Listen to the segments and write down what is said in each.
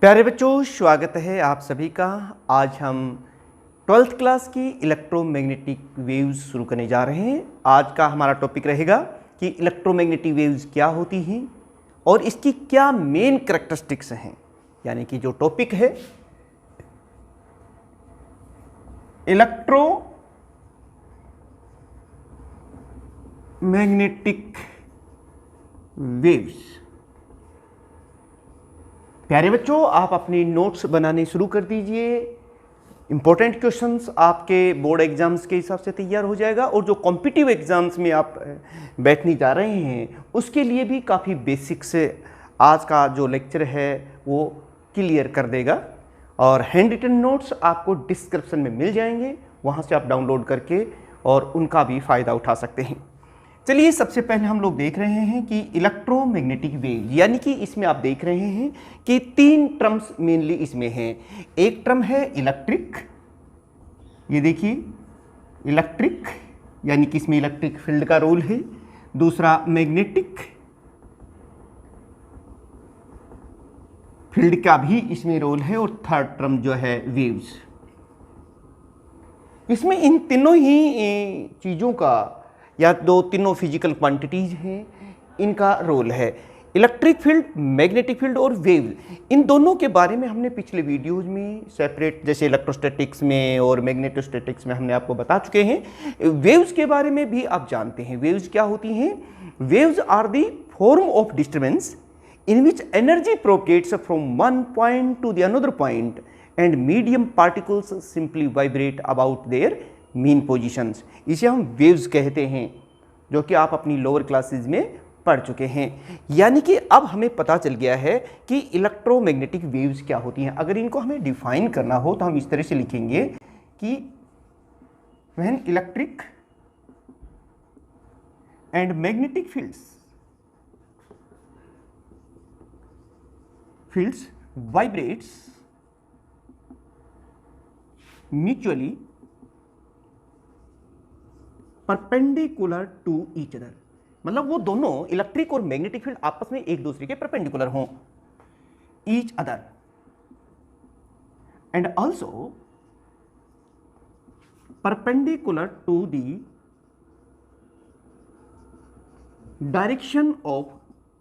प्यारे बच्चों, स्वागत है आप सभी का। आज हम 12th क्लास की इलेक्ट्रोमैग्नेटिक वेव्स शुरू करने जा रहे हैं। आज का हमारा टॉपिक रहेगा कि इलेक्ट्रोमैग्नेटिक वेव्स क्या होती हैं और इसकी क्या मेन कैरेक्टरिस्टिक्स हैं। यानी कि जो टॉपिक है इलेक्ट्रोमैग्नेटिक वेव्स। प्यारे बच्चों, आप अपनी नोट्स बनाने शुरू कर दीजिए। इंपॉर्टेंट क्वेश्चंस आपके बोर्ड एग्जाम्स के हिसाब से तैयार हो जाएगा और जो कॉम्पिटिटिव एग्जाम्स में आप बैठने जा रहे हैं उसके लिए भी काफ़ी बेसिक से आज का जो लेक्चर है वो क्लियर कर देगा। और हैंड रिटन नोट्स आपको डिस्क्रिप्शन में मिल जाएंगे, वहाँ से आप डाउनलोड करके और उनका भी फ़ायदा उठा सकते हैं। चलिए, सबसे पहले हम लोग देख रहे हैं कि इलेक्ट्रोमैग्नेटिक वेव, यानी कि इसमें आप देख रहे हैं कि तीन टर्म्स मेनली इसमें हैं। एक टर्म है इलेक्ट्रिक, ये देखिए इलेक्ट्रिक, यानी कि इसमें इलेक्ट्रिक फील्ड का रोल है। दूसरा मैग्नेटिक फील्ड का भी इसमें रोल है और थर्ड टर्म जो है वेव्स। इसमें इन तीनों ही चीज़ों का या दो तीनों फिजिकल क्वांटिटीज हैं, इनका रोल है। इलेक्ट्रिक फील्ड, मैग्नेटिक फील्ड और वेव, इन दोनों के बारे में हमने पिछले वीडियोज में सेपरेट, जैसे इलेक्ट्रोस्टैटिक्स में और मैग्नेटोस्टैटिक्स में हमने आपको बता चुके हैं। वेव्स के बारे में भी आप जानते हैं। वेव्स क्या होती हैं? Waves are the form of disturbance in which energy propagates from one point to the another point and medium particles simply vibrate about their mean positions। इसे हम waves कहते हैं, जो कि आप अपनी लोअर क्लासेस में पढ़ चुके हैं। यानी कि अब हमें पता चल गया है कि इलेक्ट्रोमैग्नेटिक वेव्स क्या होती हैं। अगर इनको हमें डिफाइन करना हो तो हम इस तरह से लिखेंगे कि when electric and magnetic fields vibrates mutually perpendicular to each other। मतलब वो दोनों इलेक्ट्रिक और मैग्नेटिक फील्ड आपस में एक दूसरे के परपेंडिकुलर हों, each other, and also perpendicular to the direction of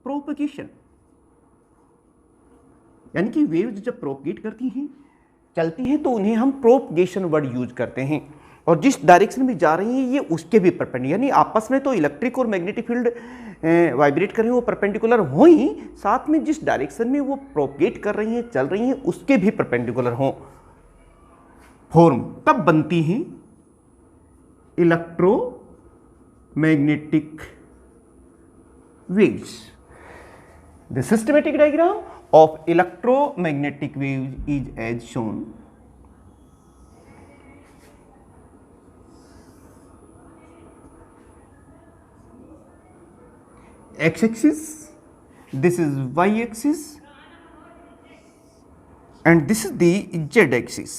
propagation। यानी कि वेव्स जब प्रोपगेट करती हैं, चलती हैं, तो उन्हें हम प्रोपगेशन वर्ड यूज करते हैं और जिस डायरेक्शन में जा रही हैं ये उसके भी परपेंडिकुलर, यानी आपस में तो इलेक्ट्रिक और मैग्नेटिक फील्ड वाइब्रेट कर रही हैं, वो परपेंडिकुलर हो ही, साथ में जिस डायरेक्शन में वो प्रोपगेट कर रही हैं, चल रही हैं, उसके भी परपेंडिकुलर हों फॉर्म, तब बनती हैं electromagnetic waves. The systematic diagram of electromagnetic waves is as shown। X axis, this is Y axis and this is the Z axis।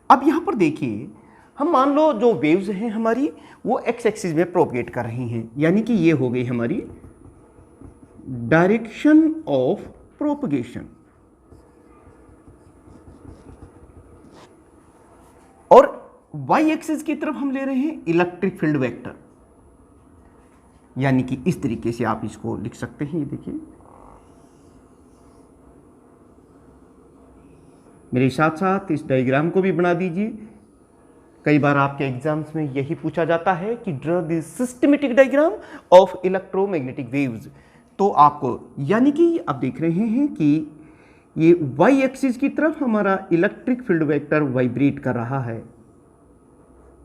अब यहाँ पर देखिए, हम मान लो जो वेव्स हैं हमारी वो X एक्सिस में प्रोपगेट कर रही हैं, यानी कि ये हो गई हमारी डायरेक्शन ऑफ प्रोपगेशन, और y एक्सिस की तरफ हम ले रहे हैं इलेक्ट्रिक फील्ड वेक्टर। यानी कि इस तरीके से आप इसको लिख सकते हैं। ये देखिए, मेरे साथ साथ इस डायग्राम को भी बना दीजिए। कई बार आपके एग्जाम्स में यही पूछा जाता है कि draw the systematic diagram of electromagnetic waves. तो आपको, यानी कि आप देख रहे हैं कि ये y एक्सिस की तरफ हमारा इलेक्ट्रिक फील्ड वेक्टर वाइब्रेट कर रहा है।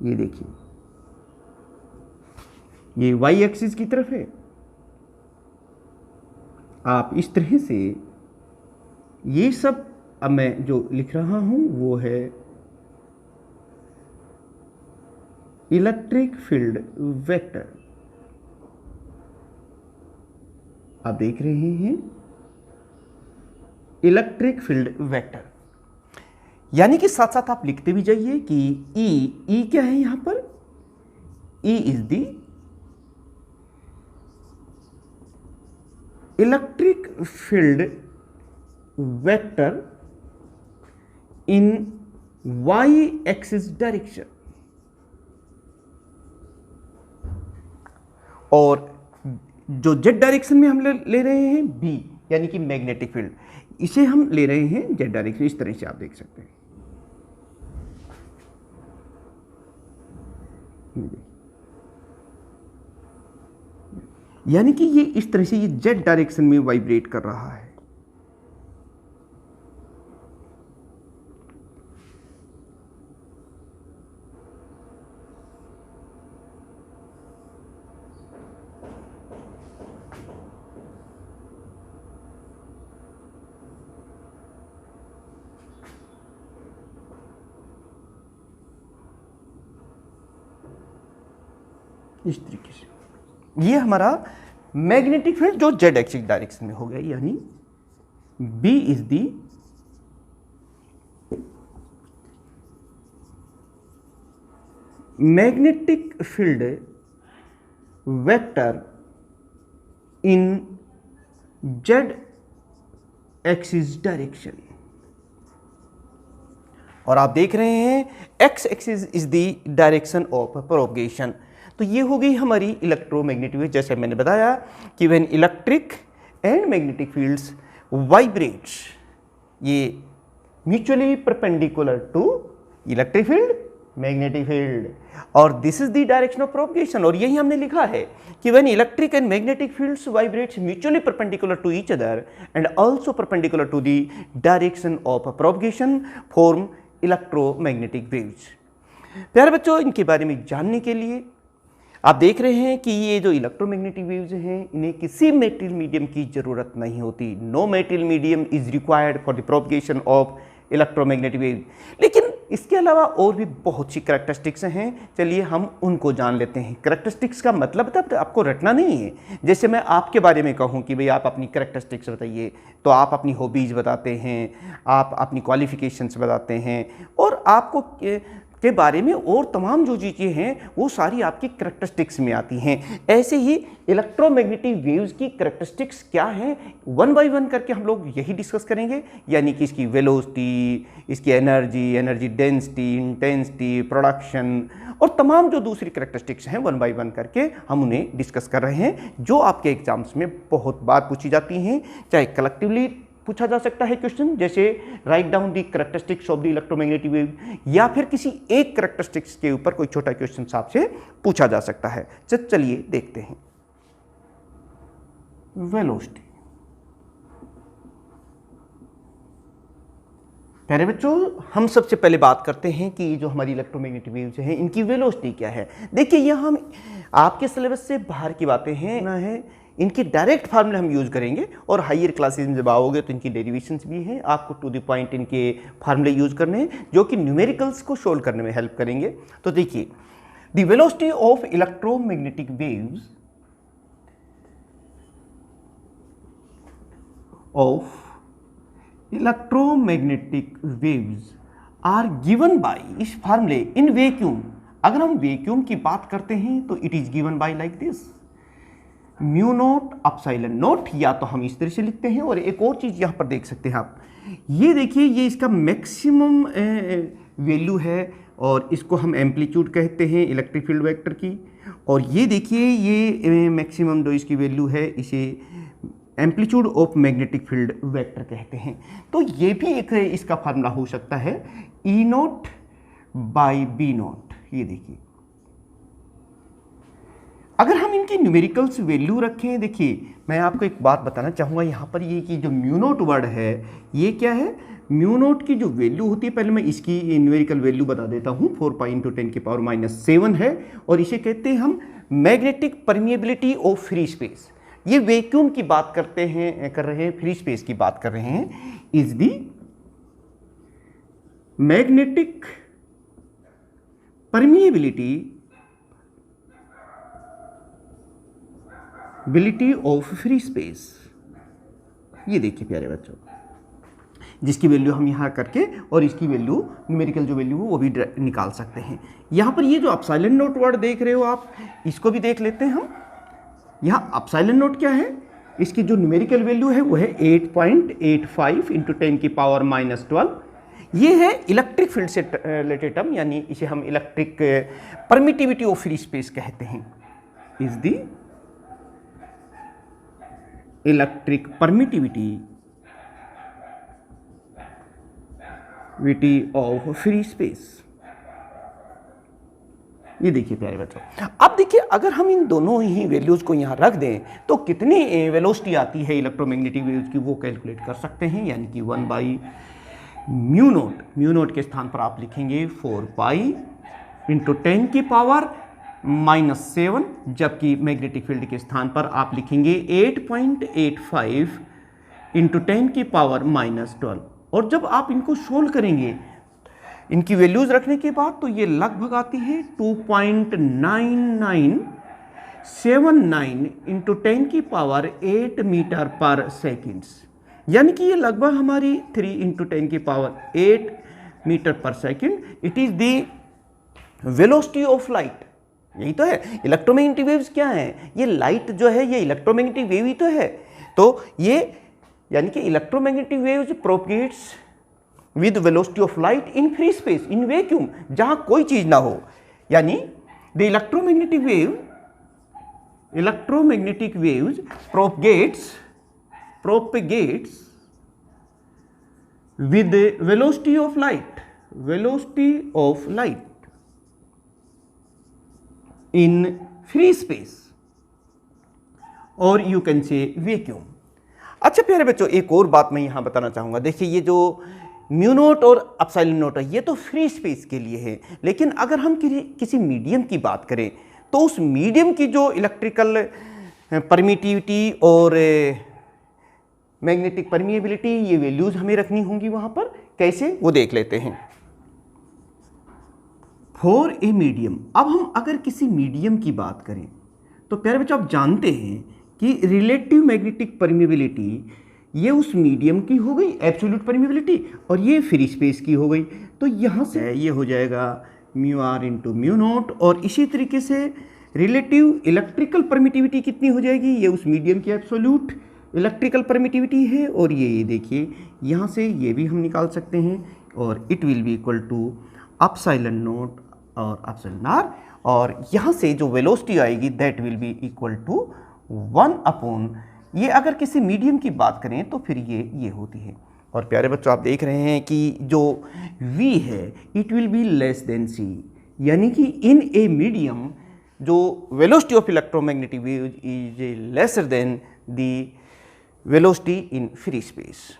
ये देखिए, ये y एक्सिस की तरफ है। आप इस तरह से, ये सब अब मैं जो लिख रहा हूं वो है इलेक्ट्रिक फील्ड वेक्टर। आप देख रहे हैं इलेक्ट्रिक फील्ड वेक्टर, यानी कि साथ साथ आप लिखते भी जाइए कि ई क्या है यहां पर? E is the electric field vector in y axis direction, और जो z डायरेक्शन में हम ले रहे हैं b यानी कि मैग्नेटिक फील्ड, इसे हम ले रहे हैं z डायरेक्शन। इस तरह से आप देख सकते हैं, यानी कि ये इस तरह से ये z डायरेक्शन में वाइब्रेट कर रहा है। इस तरीके से ये हमारा मैग्नेटिक फील्ड जो जेड एक्सिस डायरेक्शन में हो गया, यानी B is the magnetic field vector in Z axis direction. और आप देख रहे हैं x axis is the direction of propagation. तो ये हो गई हमारी इलेक्ट्रोमैग्नेटिक वेव। जैसे मैंने बताया कि when electric and magnetic fields vibrates, ये mutually perpendicular to electric field magnetic field, और this is the direction of propagation. और यही हमने लिखा है कि when electric and magnetic fields vibrates mutually perpendicular to each other and also perpendicular to the direction of propagation form electromagnetic waves. प्यारे बच्चों, इनके बारे में जानने के लिए आप देख रहे हैं कि ये जो इलेक्ट्रोमैग्नेटिक वेव्स हैं, इन्हें किसी मेटेरियल मीडियम की जरूरत नहीं होती। No material medium is required for the propagation of electromagnetic wave. लेकिन इसके अलावा और भी बहुत सी करैक्टरिस्टिक्स हैं, चलिए हम उनको जान लेते हैं। करैक्टरिस्टिक्स का मतलब तब आपको रटना नहीं है। जैसे मैं आपके बारे में कहूं कि भाई आप अपनी करैक्टरिस्टिक्स बताइए, तो आप अपनी हॉबीज़ बताते हैं, आप अपनी क्वालिफिकेशंस बताते हैं, और आपको के बारे में और तमाम जो चीज़ें हैं वो सारी आपकी करैक्टरिस्टिक्स में आती हैं। ऐसे ही इलेक्ट्रोमैग्नेटिक वेव्स की करैक्टरिस्टिक्स क्या हैं, वन बाय वन करके हम लोग यही डिस्कस करेंगे। यानी कि इसकी वेलोसिटी, इसकी एनर्जी डेंसिटी, इंटेंसिटी, प्रोडक्शन, और तमाम जो दूसरी करैक्टरिस्टिक्स हैं वन बाय वन करके हम उन्हें डिस्कस कर रहे हैं, जो आपके एग्जाम्स में बहुत बार पूछी जाती हैं। चाहे कलेक्टिवली पूछा जा सकता है क्वेश्चन, जैसे write down the characteristics of the electromagnetic wave, या फिर किसी एक करैक्टरिस्टिक्स के ऊपर कोई छोटा क्वेश्चन आपसे पूछा जा सकता है। चलिए देखते हैं। वेलोसिटी। प्यारे बच्चों, हम सबसे पहले बात करते हैं कि जो हमारी इलेक्ट्रोमैग्नेटिक वेव्स हैं इनकी वेलोसिटी क्या है। देखिए, यह हम आपके सिलेबस से बाहर की बातें हैं, इनके डायरेक्ट फार्मूले हम यूज़ करेंगे, और हायर क्लासेस में जब आओगे तो इनकी डेरिवेशंस भी हैं। आपको टू द पॉइंट इनके फार्मूले यूज़ करने हैं जो कि न्यूमेरिकल्स को सोल्व करने में हेल्प करेंगे। तो देखिए, the velocity of electromagnetic waves are given by, इस फार्मूले इन वैक्यूम। अगर हम वैक्यूम की बात करते हैं तो it is given bye like this, mu naught epsilon note, या तो हम इस तरह से लिखते हैं। और एक और चीज़ यहाँ पर देख सकते हैं आप, ये देखिए, ये इसका मैक्सिमम वैल्यू है, और इसको हम एम्पलीट्यूड कहते हैं इलेक्ट्रिक फील्ड वेक्टर की। और ये देखिए, ये मैक्सिमम जो इसकी वैल्यू है, इसे amplitude of magnetic field vector कहते हैं। तो ये भी एक इसका फार्मूला हो सकता है, ई नोट बाई बी नोट। ये देखिए, अगर हम इनकी न्यूमेरिकल्स वैल्यू रखें, देखिए मैं आपको एक बात बताना चाहूँगा यहाँ पर, ये कि जो म्यू नोट वर्ड है ये क्या है, म्यू नोट की जो वैल्यू होती है, पहले मैं इसकी न्यूमेरिकल वैल्यू बता देता हूँ, 4 पाई × 10⁻⁷ है, और इसे कहते हैं हम magnetic permeability of free space. ये वैक्यूम की बात कर रहे हैं, फ्री स्पेस की बात कर रहे हैं। Is the magnetic permeability of free space. ये देखिए प्यारे बच्चों, जिसकी वैल्यू हम यहाँ करके और इसकी वैल्यू न्यूमेरिकल जो वैल्यू हो वो भी निकाल सकते हैं। यहाँ पर ये जो अपसाइलन नोट वर्ड देख रहे हो आप, इसको भी देख लेते हैं हम। यहाँ अपसाइलन नोट क्या है, इसकी जो न्यूमेरिकल वैल्यू है वो है 8.85 इंटू 10 की पावर -12। ये है इलेक्ट्रिक फील्ड से रिलेटेड टर्म, यानी इसे हम electric permittivity of free space कहते हैं। Is the electric permittivity of free space. ये देखिए प्यारे बच्चों, अब देखिए अगर हम इन दोनों ही वैल्यूज को यहाँ रख दें तो कितनी वेलोसिटी आती है इलेक्ट्रोमैग्नेटिक वेव्स की वो कैलकुलेट कर सकते हैं, यानी कि 1/म्यू नोट के स्थान पर आप लिखेंगे 4 पाई इंटू 10 की पावर -7, जबकि मैग्नेटिक फील्ड के स्थान पर आप लिखेंगे 8.85 इंटू 10 की पावर -12। और जब आप इनको सोल्व करेंगे इनकी वैल्यूज रखने के बाद तो ये लगभग आती है 2.9979 इंटू 10 की पावर 8 मीटर पर सेकेंड्स, यानी कि ये लगभग हमारी 3 इंटू 10 की पावर 8 मीटर पर second. It is the velocity of light. यही तो है इलेक्ट्रोमैग्नेटिक वेव्स क्या है, ये लाइट जो है ये इलेक्ट्रोमैग्नेटिक वेव ही तो है। तो ये यानी कि electromagnetic waves propagates with velocity of light in free space in vacuum, जहां कोई चीज ना हो, यानी the electromagnetic waves propagates with velocity of light in free space और यू कैन से वैक्यूम। अच्छा प्यारे बच्चों, एक और बात मैं यहां बताना चाहूंगा। देखिए ये जो म्यू नोट और एप्सिलॉन नोट है ये तो फ्री स्पेस के लिए है, लेकिन अगर हम किसी मीडियम की बात करें तो उस मीडियम की जो इलेक्ट्रिकल परमिटिविटी और मैग्नेटिक परमिएबिलिटी ये वैल्यूज हमें रखनी होंगी वहां पर। कैसे वो देख लेते हैं। फॉर ए मीडियम, अब हम अगर किसी मीडियम की बात करें तो प्यारे बच्चों आप जानते हैं कि रिलेटिव मैग्नेटिक परमिएबिलिटी ये उस मीडियम की हो गई एब्सोल्यूट परमिएबिलिटी, और ये फ्री स्पेस की हो गई। तो यहाँ से ये हो जाएगा mu r into mu naught, और इसी तरीके से रिलेटिव इलेक्ट्रिकल परमिटिविटी कितनी हो जाएगी, ये उस मीडियम की एब्सोल्यूट इलेक्ट्रिकल परमिटिविटी है। और ये देखिए यहाँ से ये भी हम निकाल सकते हैं, और it will be equal to epsilon naught और एप्सिलॉन आर, और यहाँ से जो वेलोसिटी आएगी that will be equal to 1/, ये अगर किसी मीडियम की बात करें तो फिर ये होती है। और प्यारे बच्चों आप देख रहे हैं कि जो v है it will be less than c, यानी कि इन ए मीडियम जो velocity of electromagnetic wave is lesser than the velocity in free space.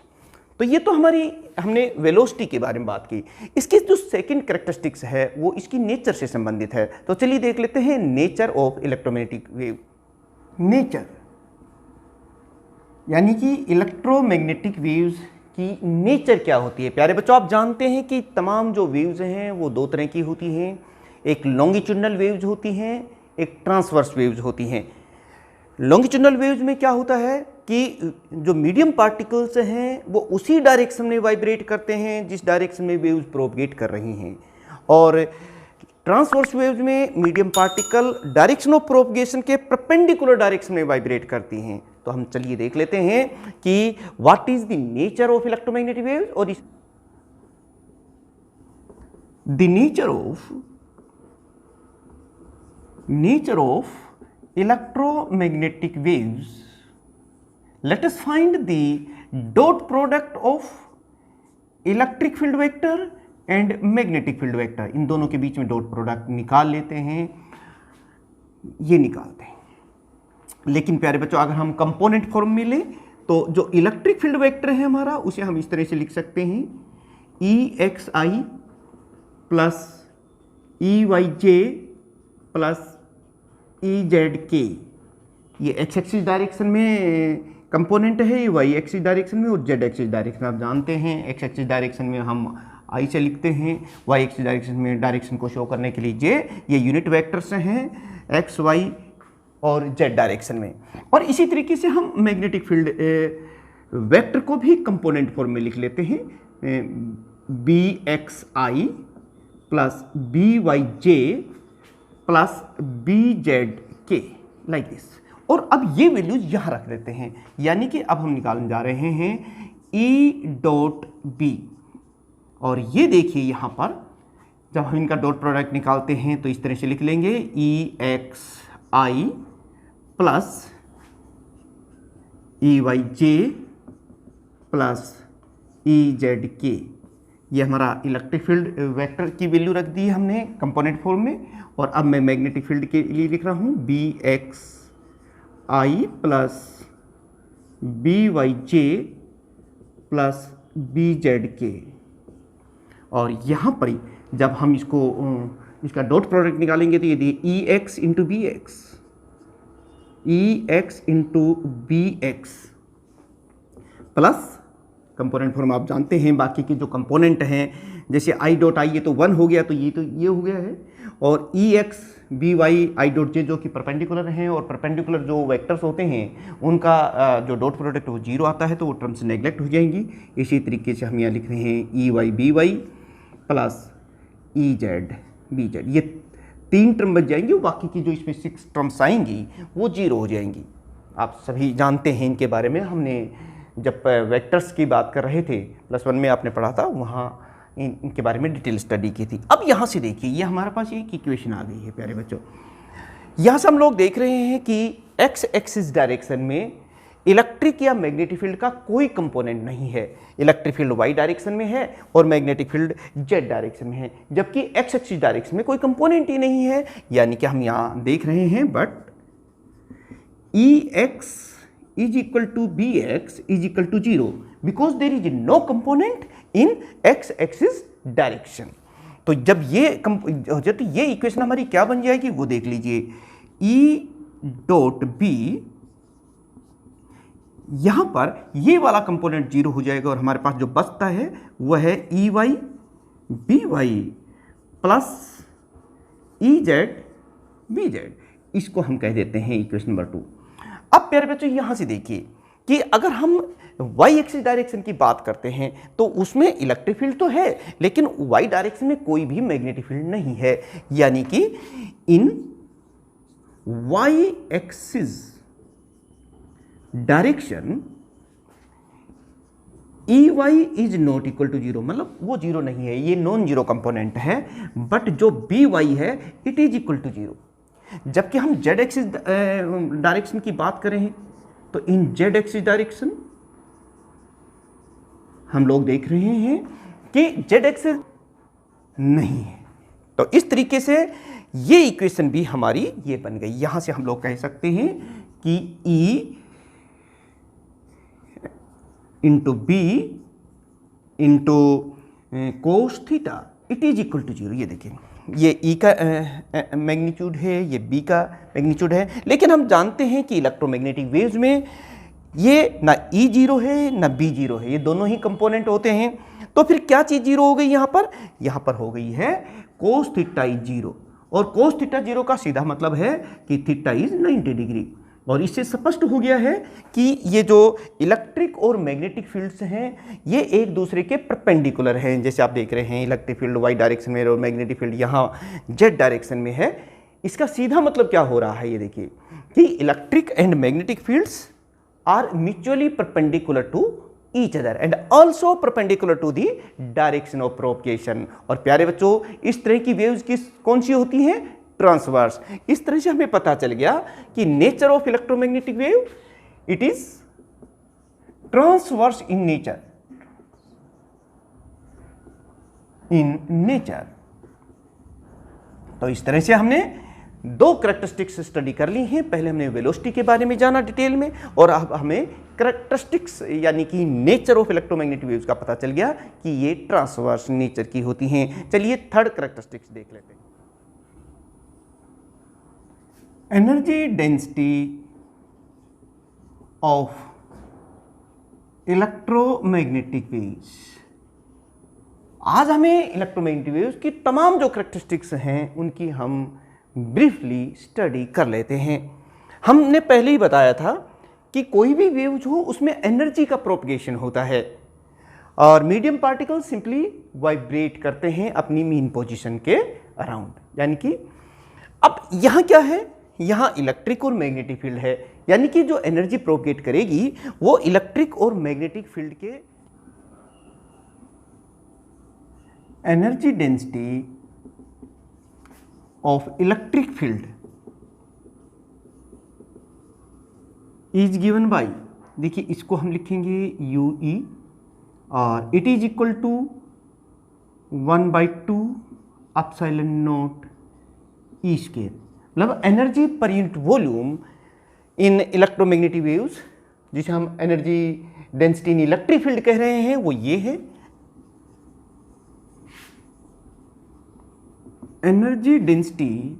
तो ये तो हमने वेलोसिटी के बारे में बात की। इसकी जो सेकंड कैरेक्टरिस्टिक्स है वो इसकी नेचर से संबंधित है। तो चलिए देख लेते हैं nature of electromagnetic wave. Nature यानी कि इलेक्ट्रोमैग्नेटिक वेव्स की नेचर क्या होती है। प्यारे बच्चों आप जानते हैं कि तमाम जो वेव्स हैं वो दो तरह की होती हैं, एक लॉन्गिट्यूडनल वेव्स होती हैं, एक ट्रांसवर्स वेव्स होती हैं। लॉन्गिट्यूडनल वेव्स में क्या होता है कि जो मीडियम पार्टिकल्स हैं वो उसी डायरेक्शन में वाइब्रेट करते हैं जिस डायरेक्शन में वेव्स प्रोपगेट कर रही हैं, और ट्रांसवर्स वेव्स में medium particle direction of propagation के परपेंडिकुलर डायरेक्शन में वाइब्रेट करती हैं। तो हम चलिए देख लेते हैं कि what is the nature of electromagnetic waves. और the nature of electromagnetic waves, let us find the dot product of electric field vector and magnetic field vector। इन दोनों के बीच में डॉट प्रोडक्ट निकाल लेते हैं, ये निकालते हैं। लेकिन प्यारे बच्चों अगर हम कंपोनेंट फॉर्म में लें तो जो इलेक्ट्रिक फील्ड वेक्टर है हमारा उसे हम इस तरह से लिख सकते हैं EXI plus EYJ plus EZK। ये एक्स एक्सिस डायरेक्शन में कंपोनेंट है, ये वाई एक्सिस डायरेक्शन में, और जेड एक्सिस डायरेक्शन आप जानते हैं एक्स एक्सिस डायरेक्शन में हम आई से लिखते हैं, वाई एक्सिस डायरेक्शन में डायरेक्शन को शो करने के लिए जे, ये यूनिट वेक्टर्स हैं एक्स वाई और जेड डायरेक्शन में। और इसी तरीके से हम मैग्नेटिक फील्ड वेक्टर को भी कंपोनेंट फॉर्म में लिख लेते हैं BXI plus BYJ plus BZK like this. और अब ये वैल्यूज यहाँ रख देते हैं, यानी कि अब हम निकालने जा रहे हैं E डॉट बी। और ये देखिए यहाँ पर जब हम इनका डॉट प्रोडक्ट निकालते हैं तो इस तरह से लिख लेंगे EXI plus EYJ plus EZK। ये हमारा इलेक्ट्रिक फील्ड वेक्टर की वैल्यू रख दी है हमने कंपोनेंट फॉर्म में। और अब मैं मैग्नेटिक फील्ड के लिए लिख रहा हूँ BXI plus BYJ plus BZK। और यहाँ पर ही जब हम इसका डॉट प्रोडक्ट निकालेंगे तो ये देखिए EX into BX plus component form आप जानते हैं, बाकी के जो कंपोनेंट हैं जैसे I डॉट आई ये तो 1 हो गया, तो ये हो गया है। और EX BY I dot J जो कि परपेंडिकुलर हैं, और परपेंडिकुलर जो वेक्टर्स होते हैं उनका जो डॉट प्रोडक्ट वो 0 आता है, तो वो टर्म्स नेग्लेक्ट हो जाएंगी। इसी तरीके से हम यहाँ लिख रहे हैं EY BY plus EZ BZ। ये 3 टर्म बच जाएंगी, बाकी की जो इसमें 6 टर्म्स आएंगी वो 0 हो जाएंगी। आप सभी जानते हैं इनके बारे में, हमने जब वेक्टर्स की बात कर रहे थे +1 में आपने पढ़ा था, वहाँ इनके बारे में डिटेल स्टडी की थी। अब यहाँ से देखिए ये हमारे पास एक इक्वेशन आ गई है प्यारे बच्चों। यहाँ से हम लोग देख रहे हैं कि एक्स एक्सिस डायरेक्शन में इलेक्ट्रिक या मैग्नेटिक फील्ड का कोई कंपोनेंट नहीं है। इलेक्ट्रिक फील्ड वाई डायरेक्शन में है और मैग्नेटिक फील्ड जेड डायरेक्शन में है, जबकि एक्स एक्सिस डायरेक्शन में कोई कंपोनेंट ही नहीं है। यानी कि हम यहाँ देख रहे हैं but EX is equal to BX is equal to 0 because there is no component in x axis direction। तो जब ये इक्वेशन हमारी क्या बन जाएगी वो देख लीजिए। E डॉट बी, यहां पर ये वाला कंपोनेंट 0 हो जाएगा और हमारे पास जो बचता है वह है EY BY plus EZ BZ। इसको हम कह देते हैं इक्वेशन नंबर 2। अब प्यारे बच्चों यहां से देखिए कि अगर हम वाई एक्सिस डायरेक्शन की बात करते हैं तो उसमें इलेक्ट्रिक फील्ड तो है, लेकिन वाई डायरेक्शन में कोई भी मैग्नेटिक फील्ड नहीं है। यानी कि in Y axis direction EY is not equal to 0, मतलब वो 0 नहीं है, ये नॉन जीरो कंपोनेंट है। बट जो BY है इट इज इक्वल टू 0। जबकि हम जेड एक्सिस डायरेक्शन की बात करें तो इन जेड एक्सिस डायरेक्शन हम लोग देख रहे हैं कि जेड एक्सिस नहीं है। तो इस तरीके से ये इक्वेशन भी हमारी ये बन गई। यहां से हम लोग कह सकते हैं कि E into B into cos theta it is equal to 0। ये देखिए ये E का मैग्नीट्यूड है, ये B का मैग्नीट्यूड है। लेकिन हम जानते हैं कि इलेक्ट्रोमैग्नेटिक वेव्स में ये ना E 0 है ना B 0 है, ये दोनों ही कंपोनेंट होते हैं। तो फिर क्या चीज़ 0 हो गई यहाँ पर हो गई है कोस थीटा इज 0। और कोस थीटा 0 का सीधा मतलब है कि थीटा इज 90 डिग्री। और इससे स्पष्ट हो गया है कि ये जो इलेक्ट्रिक और मैग्नेटिक फील्ड्स हैं ये एक दूसरे के परपेंडिकुलर हैं। जैसे आप देख रहे हैं इलेक्ट्रिक फील्ड वाई डायरेक्शन में और मैग्नेटिक फील्ड यहाँ जेड डायरेक्शन में है। इसका सीधा मतलब क्या हो रहा है, ये देखिए कि electric and magnetic fields are mutually perpendicular to each other and also perpendicular to the direction of propagation. और प्यारे बच्चों इस तरह की वेव्स कौन सी होती हैं, ट्रांसवर्स। इस तरह से हमें पता चल गया कि nature of electromagnetic wave it is transverse in nature. तो इस तरह से हमने 2 कैरेक्टरिस्टिक्स स्टडी कर ली हैं। पहले हमने वेलोसिटी के बारे में जाना डिटेल में, और अब हमें कैरेक्टरिस्टिक्स यानी कि नेचर ऑफ इलेक्ट्रोमैग्नेटिक वेव्स का पता चल गया कि ये ट्रांसवर्स नेचर की होती हैं। चलिए थर्ड कैरेक्टरिस्टिक्स देख लेते हैं। Energy density of electromagnetic waves. आज हमें इलेक्ट्रोमैग्नेटिक वेव्स की तमाम जो कैरेक्टरिस्टिक्स हैं उनकी हम ब्रीफली स्टडी कर लेते हैं। हमने पहले ही बताया था कि कोई भी वेव जो उसमें एनर्जी का प्रोपगेशन होता है और मीडियम पार्टिकल सिंपली वाइब्रेट करते हैं अपनी मीन पोजीशन के अराउंड। यानी कि अब यहाँ क्या है, यहाँ इलेक्ट्रिक और मैग्नेटिक फील्ड है। यानी कि जो एनर्जी प्रोपेगेट करेगी वो इलेक्ट्रिक और मैग्नेटिक फील्ड के energy density of electric field is given by, देखिए इसको हम लिखेंगे यू ई, और it is equal to 1/2 epsilon naught E square. मतलब energy per unit volume in electromagnetic waves, जिसे हम energy density in electric field कह रहे हैं, वो ये है energy density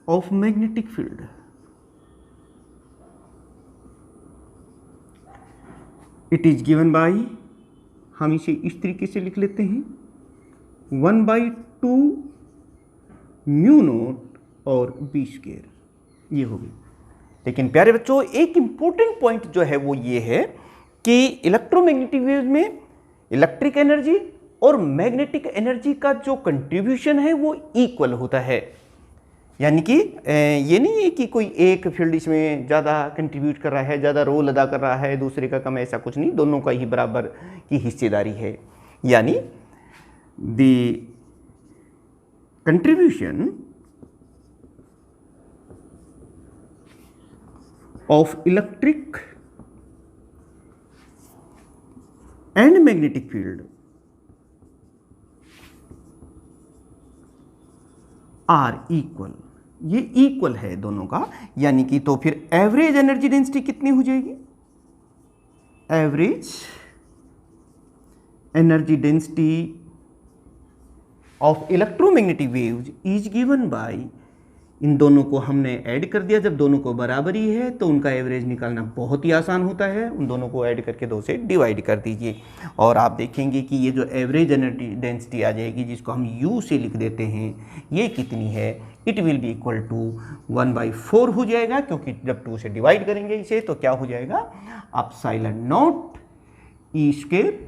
of magnetic field it is given by, हम इसे इस तरीके से लिख लेते हैं 1/2 म्यू नॉट और बी स्क्वायर, ये हो गई। लेकिन प्यारे बच्चों, एक इंपॉर्टेंट पॉइंट जो है वो ये है कि इलेक्ट्रोमैग्नेटिक वेव्स में इलेक्ट्रिक एनर्जी और मैग्नेटिक एनर्जी का जो कंट्रीब्यूशन है वो इक्वल होता है। यानी कि ये नहीं है कि कोई एक फील्ड इसमें ज़्यादा कंट्रीब्यूट कर रहा है, ज़्यादा रोल अदा कर रहा है, दूसरे का कम, ऐसा कुछ नहीं, दोनों का ही बराबर की हिस्सेदारी है। यानी the contribution of electric and magnetic field are equal, ये इक्वल है दोनों का। यानी कि तो फिर एवरेज एनर्जी डेंसिटी कितनी हो जाएगी? Average energy density of electromagnetic waves is given by, इन दोनों को हमने ऐड कर दिया। जब दोनों को बराबरी है तो उनका एवरेज निकालना बहुत ही आसान होता है। उन दोनों को ऐड करके 2 से डिवाइड कर दीजिए और आप देखेंगे कि ये जो एवरेज एनर्जी डेंसिटी आ जाएगी, जिसको हम U से लिख देते हैं, ये कितनी है? It will be equal to 1/4 हो जाएगा, क्योंकि जब 2 से डिवाइड करेंगे इसे तो क्या हो जाएगा? Epsilon naught E square.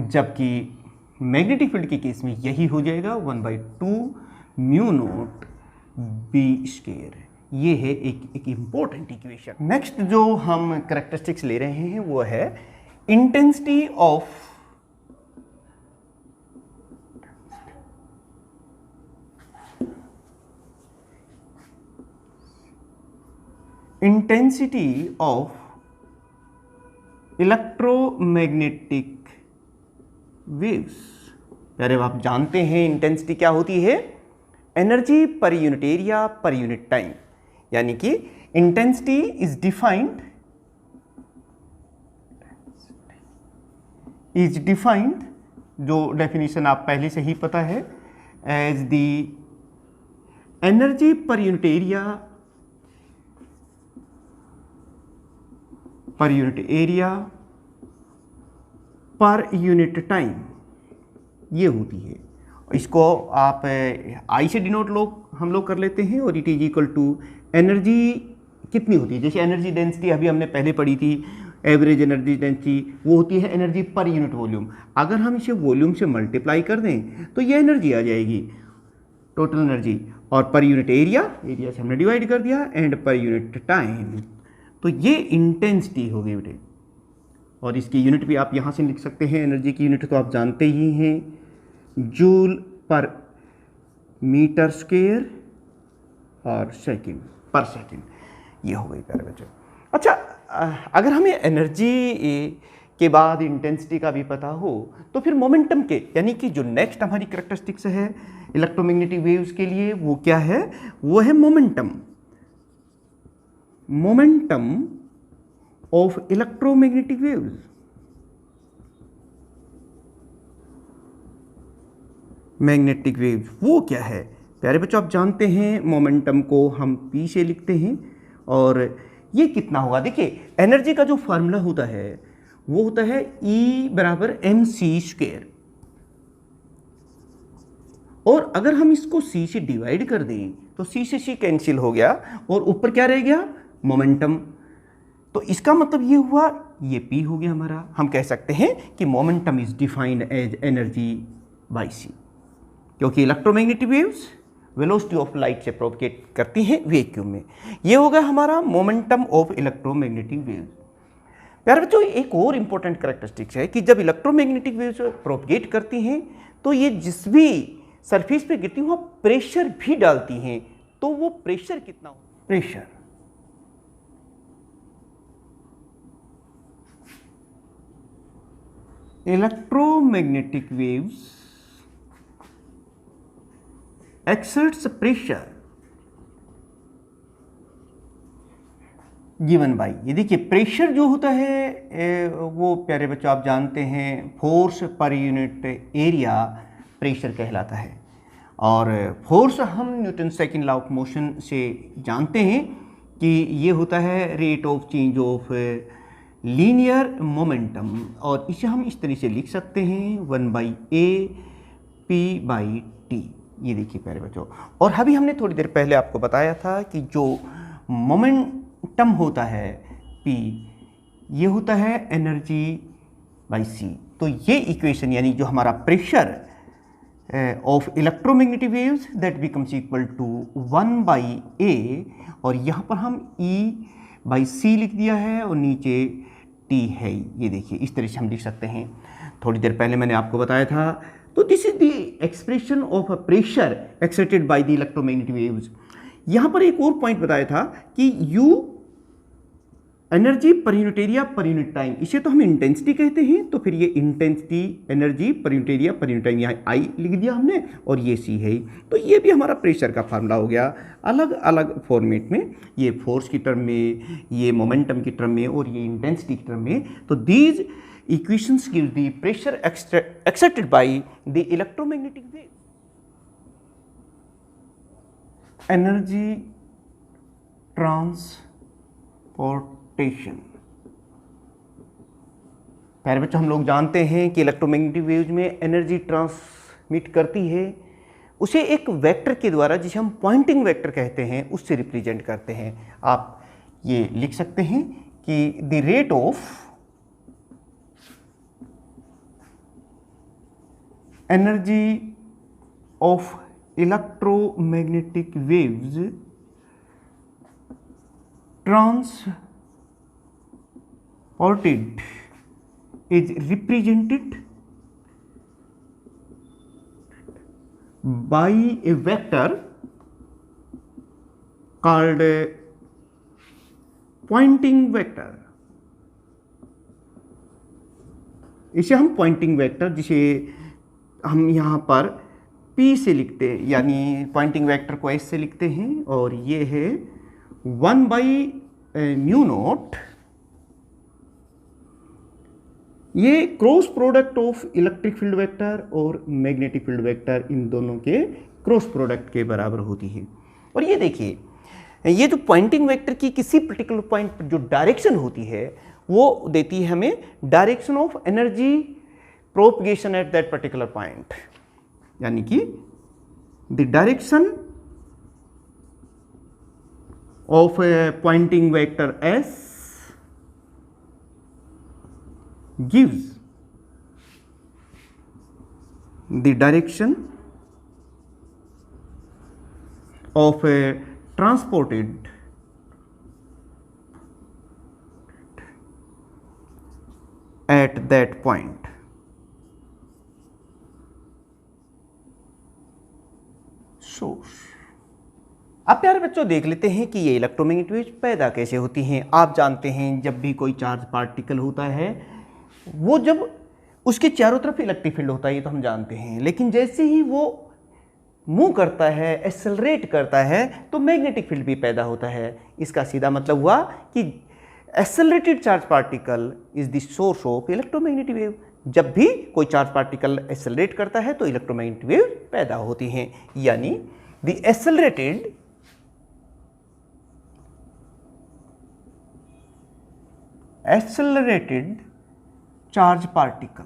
जबकि मैग्नेटिक फील्ड के केस में यही हो जाएगा 1/2 म्यू नॉट बी स्क्वायर। ये है एक इंपॉर्टेंट इक्वेशन। नेक्स्ट जो हम कैरेक्टरिस्टिक्स ले रहे हैं वो है इंटेंसिटी ऑफ इलेक्ट्रोमैग्नेटिक वेव्स। अरे आप जानते हैं इंटेंसिटी क्या होती है? Energy per unit area per unit time. यानी कि इंटेंसिटी इज डिफाइंड, जो डेफिनेशन आप पहले से ही पता है, as the energy per unit area per unit time, ये होती है। इसको आप आई से डिनोट हम लोग कर लेते हैं, और it is equal to energy कितनी होती है? जैसे एनर्जी डेंसिटी अभी हमने पहले पढ़ी थी, एवरेज एनर्जी डेंसिटी, वो होती है एनर्जी पर यूनिट वॉल्यूम। अगर हम इसे वॉल्यूम से मल्टीप्लाई कर दें तो ये एनर्जी आ जाएगी, टोटल एनर्जी, और पर यूनिट एरिया से हमने डिवाइड कर दिया, एंड पर यूनिट टाइम, तो ये इंटेंसिटी हो गई बेटे। और इसकी यूनिट भी आप यहाँ से लिख सकते हैं। एनर्जी की यूनिट तो आप जानते ही हैं, जूल पर मीटर स्क्वायर और सेकंड पर सेकंड, ये हो गई प्यारे बच्चों। अच्छा, अगर हमें एनर्जी के बाद इंटेंसिटी का भी पता हो तो फिर मोमेंटम के, यानी कि जो नेक्स्ट हमारी कैरेक्टरिस्टिक्स है इलेक्ट्रोमैग्नेटिक वेव्स के लिए, वो क्या है? वो है momentum of electromagnetic waves. Magnetic waves वो क्या है प्यारे बच्चों? आप जानते हैं मोमेंटम को हम P से लिखते हैं, और ये कितना होगा? देखिए एनर्जी का जो फार्मूला होता है वो होता है E बराबर mc², और अगर हम इसको C से डिवाइड कर दें तो C से C कैंसिल हो गया, और ऊपर क्या रह गया? मोमेंटम। तो इसका मतलब ये हुआ, ये P हो गया हमारा। हम कह सकते हैं कि momentum is defined as energy by C, क्योंकि electromagnetic waves velocity of light से प्रोपगेट करती हैं वैक्यूम में। ये होगा हमारा मोमेंटम ऑफ इलेक्ट्रोमैग्नेटिक वेव्स। प्यारे बच्चों, एक और इम्पोर्टेंट कैरेक्टरिस्टिक्स है कि जब इलेक्ट्रोमैग्नेटिक वेव्स प्रोपगेट करती हैं तो ये जिस भी सरफेस पे गिरती हैं वहाँ प्रेशर भी डालती हैं। तो वो प्रेशर कितना हो? Pressure electromagnetic waves exerts pressure given by, ये देखिए प्रेशर जो होता है वो प्यारे बच्चों आप जानते हैं फोर्स पर यूनिट एरिया प्रेशर कहलाता है। और फोर्स हम Newton second law of motion से जानते हैं कि ये होता है rate of change of linear momentum, और इसे हम इस तरह से लिख सकते हैं 1/a/p/t। ये देखिए प्यारे बच्चों, और अभी हमने थोड़ी देर पहले आपको बताया था कि जो मोमेंटम होता है P, ये होता है एनर्जी बाई C। तो ये इक्वेशन यानी जो हमारा pressure of electromagnetic waves that becomes equal to 1/a, और यहाँ पर हम E/c लिख दिया है और नीचे T है। ये देखिए इस तरह से हम लिख सकते हैं। थोड़ी देर पहले मैंने आपको बताया था। तो this is the expression of a pressure exerted by the electromagnetic waves. यहाँ पर एक और पॉइंट बताया था कि U energy per unit area per unit time, इसे तो हम इंटेंसिटी कहते हैं। तो फिर ये intensity energy per unit area per unit time, यहाँ I लिख दिया हमने और ये C है। तो ये भी हमारा प्रेशर का फार्मूला हो गया अलग अलग फॉर्मेट में, ये फोर्स की टर्म में, ये मोमेंटम की टर्म में और ये इंटेंसिटी की टर्म में। तो these equations give the pressure exerted by the electromagnetic wave. Energy transportation। प्यारे बच्चों, हम लोग जानते हैं कि इलेक्ट्रोमैग्नेटिक वेव्स में एनर्जी ट्रांसमिट करती है, उसे एक वेक्टर के द्वारा जिसे हम पॉइंटिंग वेक्टर कहते हैं उससे रिप्रेजेंट करते हैं। आप ये लिख सकते हैं कि the rate of energy of electromagnetic waves transported is represented by a vector called pointing vector। इसे हम पॉइंटिंग वेक्टर, जिसे हम यहाँ पर P से लिखते हैं, यानी पॉइंटिंग वेक्टर को S से लिखते हैं, और ये है 1/μ0। ये cross product of electric field vector और मैग्नेटिक फील्ड वेक्टर, इन दोनों के क्रॉस प्रोडक्ट के बराबर होती है। और ये देखिए, ये जो पॉइंटिंग वेक्टर की किसी पर्टिकुलर पॉइंट पर जो डायरेक्शन होती है वो देती है हमें direction of energy propagation at that particular point, यानी कि the direction of A Poynting vector S gives the direction of a transported at that point। Source. अब प्यारे बच्चों देख लेते हैं कि ये इलेक्ट्रोमैग्नेटिक वेव्स पैदा कैसे होती हैं। आप जानते हैं जब भी कोई चार्ज पार्टिकल होता है वो जब उसके चारों तरफ इलेक्ट्रिक फील्ड होता है, ये तो हम जानते हैं, लेकिन जैसे ही वो मूव करता है, एक्सेलरेट करता है, तो मैग्नेटिक फील्ड भी पैदा होता है। इसका सीधा मतलब हुआ कि accelerated charge particle is the source of electromagnetic wave. जब भी कोई चार्ज पार्टिकल एक्सेलरेट करता है तो इलेक्ट्रोमैग्नेटिक वेव पैदा होती हैं, यानी the accelerated charge particle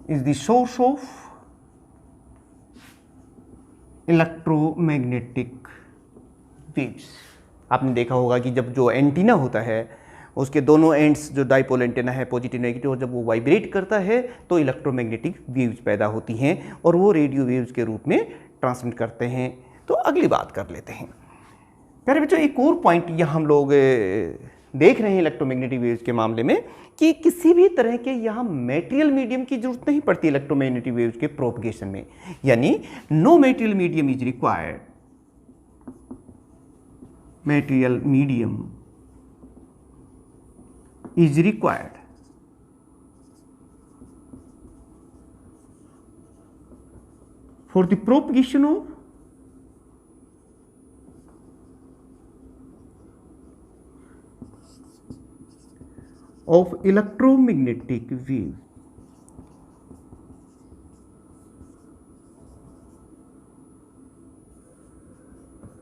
is the source of electromagnetic waves. आपने देखा होगा कि जब जो एंटीना होता है उसके दोनों एंड्स जो डाइपोल एंटेना है पॉजिटिव नेगेटिव, और जब वो वाइब्रेट करता है तो इलेक्ट्रोमैग्नेटिक वेव्स पैदा होती हैं और वो रेडियो वेव्स के रूप में ट्रांसमिट करते हैं। तो अगली बात कर लेते हैं। प्यारे बच्चों, एक और पॉइंट यहाँ हम लोग देख रहे हैं इलेक्ट्रोमैग्नेटिक वेव्स के मामले में कि किसी भी तरह के यहाँ मेटेरियल मीडियम की जरूरत नहीं पड़ती इलेक्ट्रोमैग्नेटिक वेव्स के प्रोपगेशन में, यानी no material medium is required, material medium is required for the propagation of electromagnetic wave।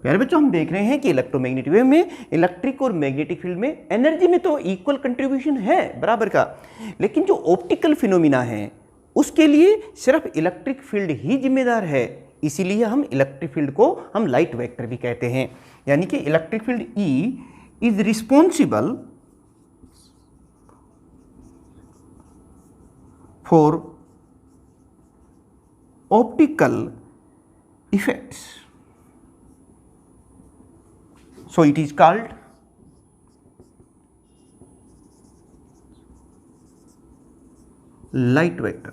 प्यारे बच्चों, हम देख रहे हैं कि इलेक्ट्रोमैग्नेटिक वेव में इलेक्ट्रिक और मैग्नेटिक फील्ड में एनर्जी में तो इक्वल कंट्रीब्यूशन है बराबर का, लेकिन जो ऑप्टिकल फिनोमिना है उसके लिए सिर्फ इलेक्ट्रिक फील्ड ही जिम्मेदार है। इसीलिए हम इलेक्ट्रिक फील्ड को हम लाइट वेक्टर भी कहते हैं, यानी कि electric field E is responsible for optical effects, so it is called light vector.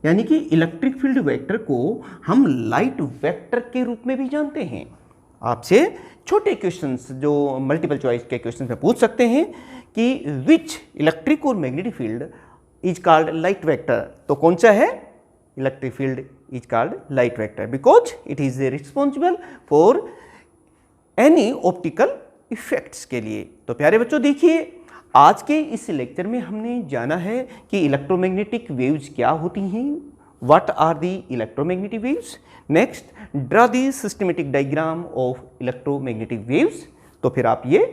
यानी कि इलेक्ट्रिक फील्ड वेक्टर को हम लाइट वेक्टर के रूप में भी जानते हैं। आपसे छोटे क्वेश्चंस जो मल्टीपल चॉइस के क्वेश्चंस में पूछ सकते हैं कि विच इलेक्ट्रिक और magnetic field is called light vector, तो कौन सा है? Electric field is called light vector because it is responsible for any optical effects के लिए। तो प्यारे बच्चों, देखिए आज के इस लेक्चर में हमने जाना है कि इलेक्ट्रोमैग्नेटिक वेव्स क्या होती हैं, what are the electromagnetic waves. Next, draw the systematic diagram of electromagnetic waves, तो फिर आप ये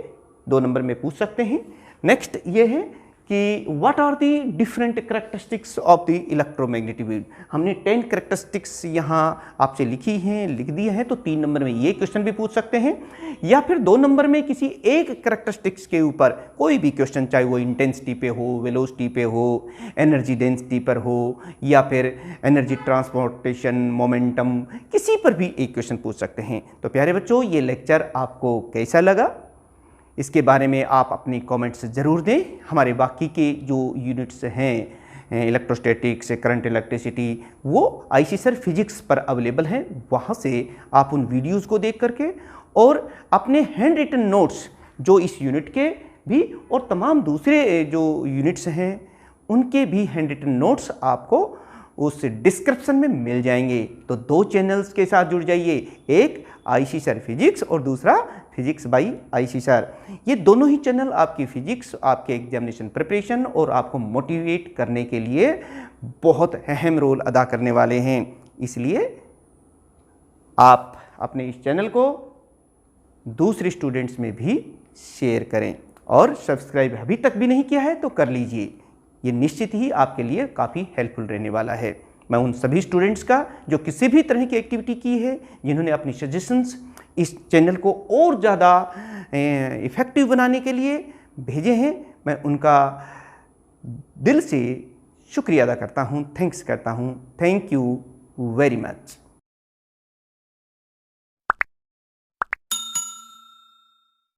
2 नंबर में पूछ सकते हैं। नेक्स्ट ये है कि what are the different characteristics of the electromagnetic wave. हमने 10 करेक्टरिस्टिक्स यहाँ आपसे लिखी हैं, लिख दी हैं, तो 3 नंबर में ये क्वेश्चन भी पूछ सकते हैं, या फिर 2 नंबर में किसी एक करेक्टरिस्टिक्स के ऊपर कोई भी क्वेश्चन, चाहे वो इंटेंसिटी पे हो, वेलोसिटी पे हो, एनर्जी डेंसिटी पर हो, या फिर एनर्जी ट्रांसपोर्टेशन, मोमेंटम, किसी पर भी एक क्वेश्चन पूछ सकते हैं। तो प्यारे बच्चों, ये लेक्चर आपको कैसा लगा, इसके बारे में आप अपनी कमेंट्स ज़रूर दें। हमारे बाकी के जो यूनिट्स हैं इलेक्ट्रोस्टैटिक्स, करंट, इलेक्ट्रिसिटी, वो आईसी सर फिजिक्स पर अवेलेबल हैं, वहाँ से आप उन वीडियोस को देख करके और अपने हैंड रिटन नोट्स जो इस यूनिट के भी और तमाम दूसरे जो यूनिट्स हैं उनके भी हैंड रिटन नोट्स आपको उस डिस्क्रिप्शन में मिल जाएंगे। तो 2 चैनल्स के साथ जुड़ जाइए, एक आईसी सर फिजिक्स और दूसरा फिजिक्स बाई आईसी सर। ये दोनों ही चैनल आपकी फिजिक्स, आपके एग्जामिनेशन प्रिपरेशन और आपको मोटिवेट करने के लिए बहुत अहम रोल अदा करने वाले हैं। इसलिए आप अपने इस चैनल को दूसरे स्टूडेंट्स में भी शेयर करें, और सब्सक्राइब अभी तक भी नहीं किया है तो कर लीजिए, ये निश्चित ही आपके लिए काफ़ी हेल्पफुल रहने वाला है। मैं उन सभी स्टूडेंट्स का जो किसी भी तरह की एक्टिविटी की है, जिन्होंने अपनी सजेशंस इस चैनल को और ज़्यादा इफ़ेक्टिव बनाने के लिए भेजे हैं, मैं उनका दिल से शुक्रिया अदा करता हूँ, थैंक्स करता हूँ। Thank you very much.